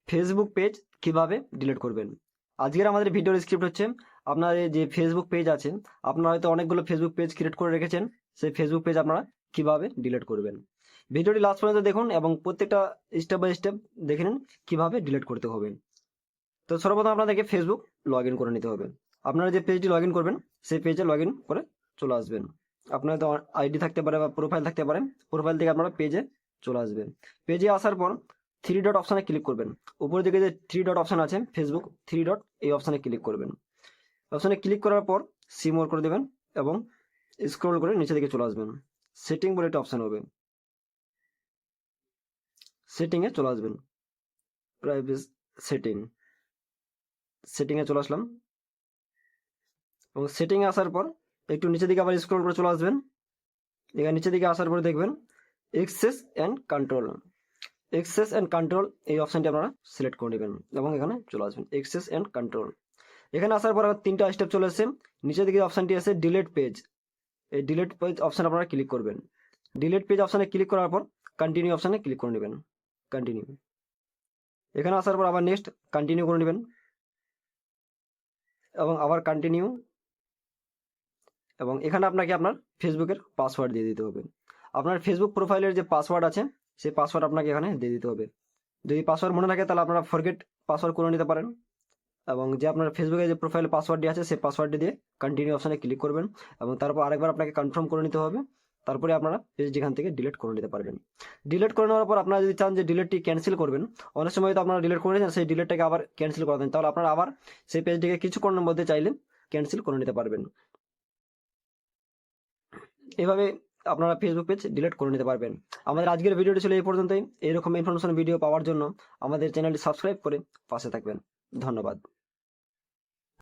Facebook page কিভাবে delete করবেন। আজকের আমাদের ভিডিওর স্ক্রিপ্ট হচ্ছে আপনার যে ফেসবুক পেজ আছে, আপনারা হয়তো অনেকগুলো ফেসবুক পেজ ক্রিয়েট করে রেখেছেন, সেই ফেসবুক পেজ আপনারা কিভাবে ডিলিট করবেন। ভিডিওটি লাস্ট পর্যন্ত দেখুন এবং প্রত্যেকটা স্টেপ বাই স্টেপ দেখে নিন কিভাবে ডিলিট করতে হবে। তো সর্বপ্রথম আপনাদেরকে ফেসবুক লগ ইন করে নিতে হবে। আপনারা যে পেজটি লগ ইন করবেন সেই পেজে লগ ইন করে চলে আসবেন। আপনার তো আইডি থাকতে পারে বা প্রোফাইল থাকতে পারে, প্রোফাইল থেকে আপনারা পেজে চলে আসবেন। পেজে আসার পর থ্রি ডট অপশানে ক্লিক করবেন। উপরের দিকে যে থ্রি ডট অপশান আছে ফেসবুক থ্রি ডট, এই অপশানে ক্লিক করবেন। অপশানে ক্লিক করার পর সি মোর করে দেবেন এবং স্ক্রল করে নিচে দিকে চলে আসবেন। সেটিং বলে একটা অপশান হবে, সেটিংয়ে চলে আসবেন। প্রাইভেসি সেটিংয়ে চলে আসলাম এবং সেটিংয়ে আসার পর একটু নিচের দিকে আবার স্ক্রল করে চলে আসবেন। এখানে নিচের দিকে আসার পরে দেখবেন এক্সেস অ্যান্ড কন্ট্রোল, এই অপশানটি আপনারা সিলেক্ট করে নেবেন এবং এখানে চলে আসবেন এক্সেস অ্যান্ড কন্ট্রোল। এখানে আসার পর আবার তিনটা স্টেপ চলে এসেছে। নিচের দিকে অপশানটি আছে ডিলিট পেজ, এই ডিলিট পেজ অপশান আপনারা ক্লিক করবেন। ডিলিট পেজ অপশানে ক্লিক করার পর কন্টিনিউ অপশানে ক্লিক করে নেবেন। কন্টিনিউ, এখানে আসার পর আবার নেক্সট কন্টিনিউ করে নেবেন এবং আবার কন্টিনিউ, এবং এখানে আপনাকে আপনার ফেসবুকের পাসওয়ার্ড দিয়ে দিতে হবে। আপনার ফেসবুক প্রোফাইলের যে পাসওয়ার্ড আছে সেই পাসওয়ার্ড আপনাকে এখানে দিয়ে দিতে হবে। যদি পাসওয়ার্ড মনে থাকে তাহলে আপনারা ফরগেট পাসওয়ার্ড করে নিতে পারেন, এবং যে আপনার ফেসবুকে যে প্রোফাইল পাসওয়ার্ডটি আছে সেই পাসওয়ার্ডটি দিয়ে কন্টিনিউ অপশানে ক্লিক করবেন এবং তারপর আরেকবার আপনাকে কনফার্ম করে নিতে হবে। তারপরে আপনারা পেজ যেখান থেকে ডিলিট করে নিতে পারবেন। ডিলিট করে নেওয়ার পর আপনারা যদি চান যে ডিলিটটি ক্যান্সেল করবেন, অনেক সময় তো আপনারা ডিলিট করে নিয়েছেন, সেই ডিলিটটাকে আবার ক্যান্সেল করে দেন, তাহলে আপনারা আবার সেই পেজটিকে কিছুক্ষণের মধ্যে চাইলে ক্যান্সেল করে নিতে পারবেন। এভাবে আপনারা ফেসবুক পেজ ডিলিট করে নিতে পারবেন। আমাদের আজকের ভিডিওটি ছিল এই পর্যন্তই। এরকম ইনফরমেশন ভিডিও পাওয়ার জন্য আমাদের চ্যানেলটি সাবস্ক্রাইব করে পাশে থাকবেন। ধন্যবাদ।